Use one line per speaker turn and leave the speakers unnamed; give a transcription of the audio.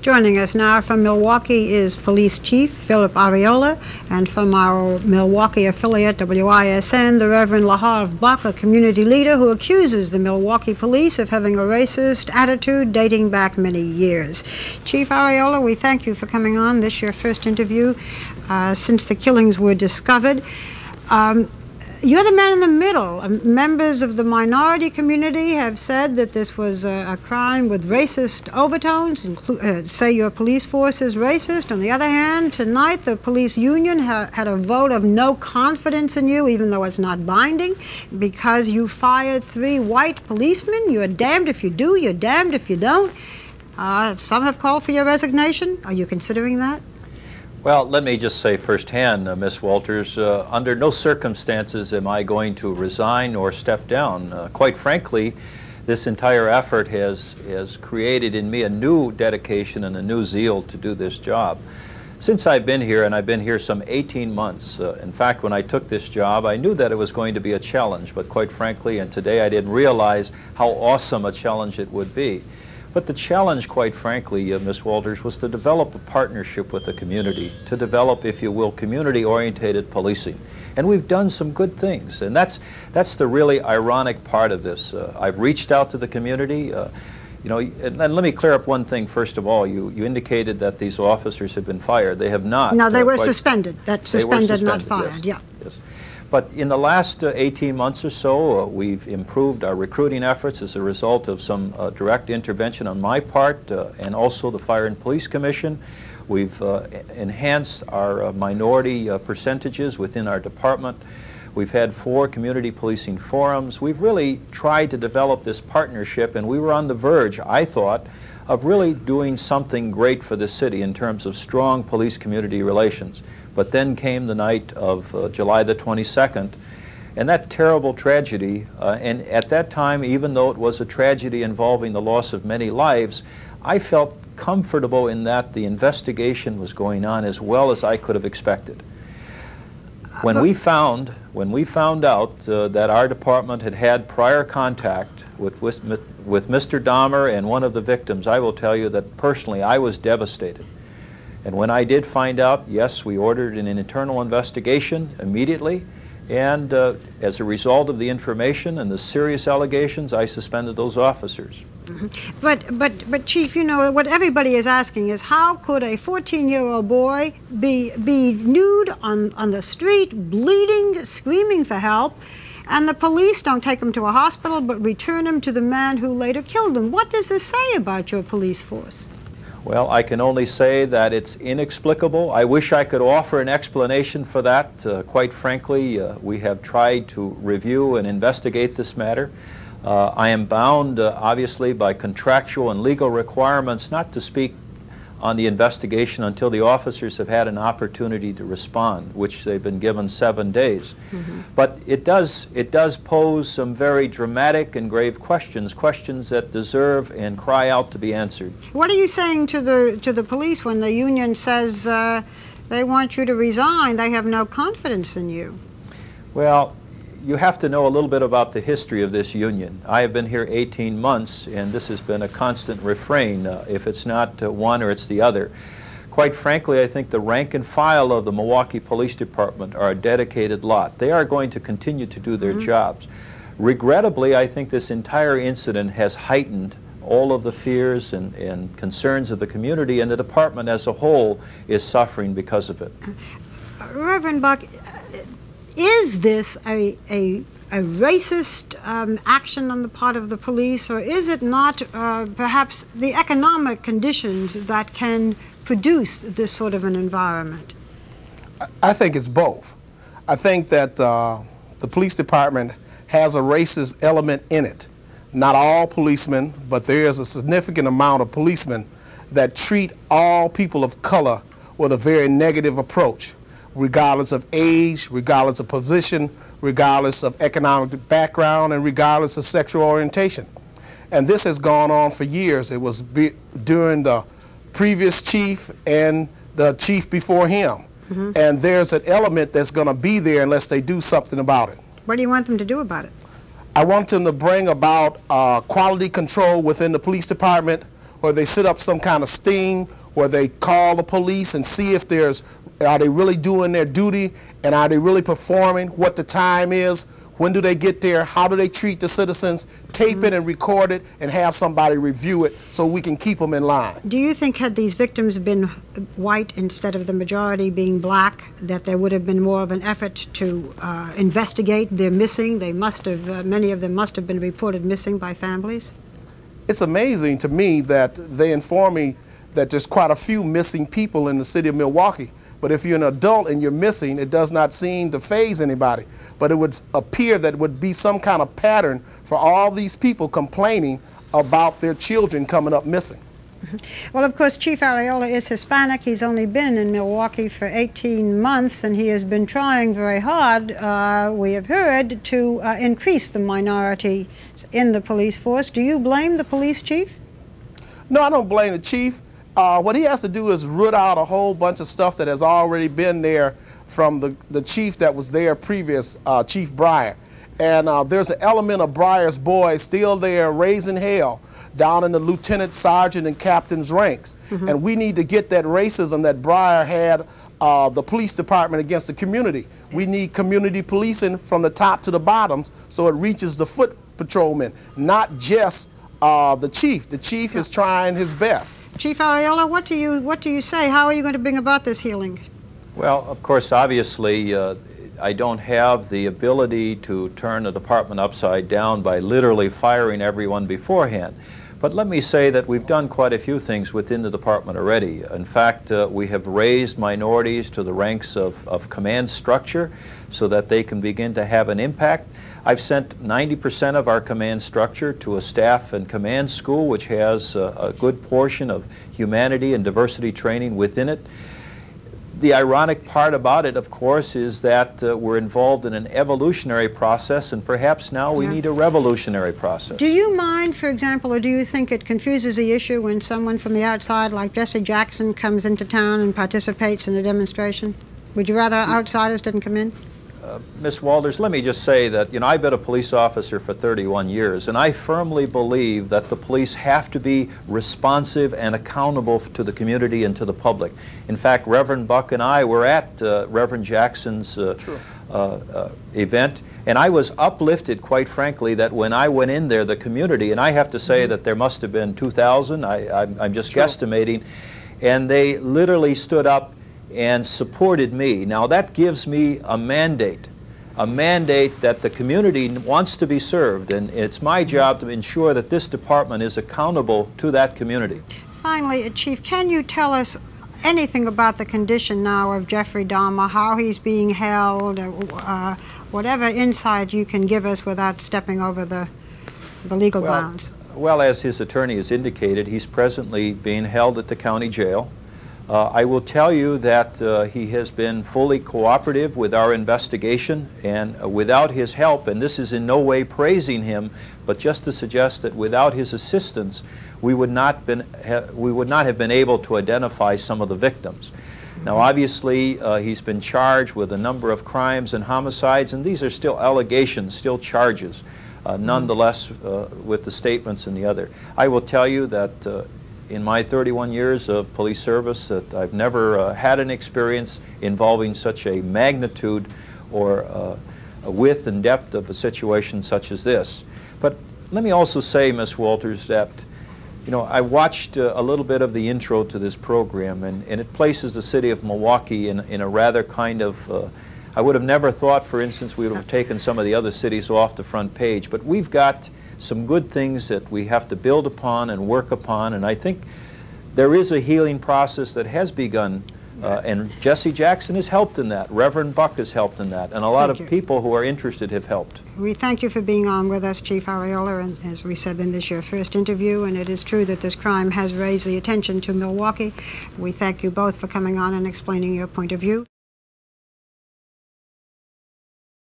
Joining us now from Milwaukee is Police Chief Philip Areola, and from our Milwaukee affiliate, WISN, the Reverend Laharv Buck, a community leader who accuses the Milwaukee police of having a racist attitude dating back many years. Chief Areola, we thank you for coming on. This is your first interview since the killings were discovered. You're the man in the middle. Members of the minority community have said that this was a crime with racist overtones, say your police force is racist. On the other hand, tonight the police union had a vote of no confidence in you, even though it's not binding, because you fired 3 white policemen. You're damned if you do, you're damned if you don't. Some have called for your resignation. Are you considering that?
Well, let me just say firsthand, Ms. Walters, under no circumstances am I going to resign or step down. Quite frankly, this entire effort has created in me a new dedication and a new zeal to do this job. Since I've been here, and I've been here some 18 months, in fact, when I took this job, I knew that it was going to be a challenge, but quite frankly, and today I didn't realize how awesome a challenge it would be. But the challenge, quite frankly, Ms. Walters, was to develop a partnership with the community, to develop, if you will, community-oriented policing. And we've done some good things, and that's the really ironic part of this. I've reached out to the community. You know, and let me clear up one thing first of all. You indicated that these officers have been fired. They have not.
No, they were suspended. That's suspended, not fired.
Yes,
yeah.
Yes. But in the last 18 months or so, we've improved our recruiting efforts as a result of some direct intervention on my part and also the Fire and Police Commission. We've enhanced our minority percentages within our department. We've had 4 community policing forums. We've really tried to develop this partnership, and we were on the verge, I thought, of really doing something great for the city in terms of strong police-community relations. But then came the night of July the 22nd, and that terrible tragedy, and at that time, even though it was a tragedy involving the loss of many lives, I felt comfortable in that the investigation was going on as well as I could have expected. When we found out that our department had had prior contact with Mr. Dahmer and one of the victims, I will tell you that personally I was devastated. And when I did find out, yes, we ordered an internal investigation immediately, and as a result of the information and the serious allegations, I suspended those officers.
Mm-hmm. But Chief, you know, what everybody is asking is how could a 14-year-old boy be nude on the street, bleeding, screaming for help, and the police don't take him to a hospital but return him to the man who later killed him? What does this say about your police force?
Well, I can only say that it's inexplicable. I wish I could offer an explanation for that. Quite frankly, we have tried to review and investigate this matter. I am bound, obviously, by contractual and legal requirements not to speak on the investigation until the officers have had an opportunity to respond, which they've been given 7 days. Mm-hmm. But it does pose some very dramatic and grave questions that deserve and cry out to be answered.
What are you saying to the police when the union says they want you to resign? They have no confidence in you.
Well, you have to know a little bit about the history of this union. I have been here 18 months, and this has been a constant refrain. If it's not one or it's the other. Quite frankly, I think the rank and file of the Milwaukee Police Department are a dedicated lot. They are going to continue to do their jobs. Regrettably, I think this entire incident has heightened all of the fears and concerns of the community, and the department as a whole is suffering because of it.
Reverend Buck, is this a racist action on the part of the police, or is it not perhaps the economic conditions that can produce this sort of an environment?
I think it's both. I think that the police department has a racist element in it. Not all policemen, but there is a significant amount of policemen that treat all people of color with a very negative approach, regardless of age, regardless of position, regardless of economic background, and regardless of sexual orientation. And this has gone on for years. It was during the previous chief and the chief before him. Mm-hmm. And there's an element that's going to be there unless they do something about it.
What do you want them to do about it?
I want them to bring about quality control within the police department, or they set up some kind of sting where they call the police and see if are they really doing their duty, and are they really performing, what the time is, when do they get there, how do they treat the citizens, tape it and record it and have somebody review it so we can keep them in line.
Do you think had these victims been white instead of the majority being black, that there would have been more of an effort to investigate their missing? They must have, many of them must have been reported missing by families.
It's amazing to me that they inform me that there's quite a few missing people in the city of Milwaukee. But if you're an adult and you're missing, it does not seem to faze anybody. But it would appear that it would be some kind of pattern for all these people complaining about their children coming up missing.
Well, of course, Chief Arriola is Hispanic. He's only been in Milwaukee for 18 months, and he has been trying very hard, we have heard, to increase the minority in the police force. Do you blame the police chief?
No, I don't blame the chief. What he has to do is root out a whole bunch of stuff that has already been there from the chief that was there previous, Chief Breyer. And there's an element of Breyer's boys still there raising hell down in the lieutenant, sergeant, and captain's ranks. And we need to get that racism that Breyer had the police department against the community. We need community policing from the top to the bottom so it reaches the foot patrolmen, not just the chief. The chief is trying his best.
Chief Arriola, what do you say? How are you going to bring about this healing?
Well, of course, obviously, I don't have the ability to turn the department upside down by literally firing everyone beforehand. But let me say that we've done quite a few things within the department already. In fact, we have raised minorities to the ranks of command structure so that they can begin to have an impact. I've sent 90% of our command structure to a staff and command school which has a good portion of humanity and diversity training within it. The ironic part about it, of course, is that we're involved in an evolutionary process, and perhaps now we need a revolutionary process.
Do you mind, for example, or do you think it confuses the issue when someone from the outside, like Jesse Jackson, comes into town and participates in a demonstration? Would you rather outsiders didn't come in?
Ms. Walters, let me just say that, I've been a police officer for 31 years, and I firmly believe that the police have to be responsive and accountable to the community and to the public. In fact, Reverend Buck and I were at Reverend Jackson's event, and I was uplifted, quite frankly, that when I went in there, the community, and I have to say that there must have been 2,000, I'm just guesstimating, and they literally stood up and supported me. Now that gives me a mandate that the community wants to be served, and it's my job to ensure that this department is accountable to that community.
Finally, Chief, can you tell us anything about the condition now of Jeffrey Dahmer, how he's being held, whatever insight you can give us without stepping over the legal bounds?
Well, as his attorney has indicated, he's presently being held at the county jail. I will tell you that he has been fully cooperative with our investigation, and without his help, and this is in no way praising him, but just to suggest that without his assistance, we would not have been able to identify some of the victims. Now obviously he's been charged with a number of crimes and homicides, and these are still allegations, still charges, nonetheless with the statements and the other. I will tell you that in my 31 years of police service that I've never had an experience involving such a magnitude or a width and depth of a situation such as this. But let me also say, Ms. Walters, that I watched a little bit of the intro to this program, and it places the city of Milwaukee in a rather kind of, I would have never thought, for instance, we would have taken some of the other cities off the front page, but we've got some good things that we have to build upon and work upon, and I think there is a healing process that has begun, and Jesse Jackson has helped in that. Reverend Buck has helped in that, and a lot of people who are interested have helped.
We thank you for being on with us, Chief Arriola, and as we said in this your first interview, and it is true that this crime has raised the attention to Milwaukee. We thank you both for coming on and explaining your point of view.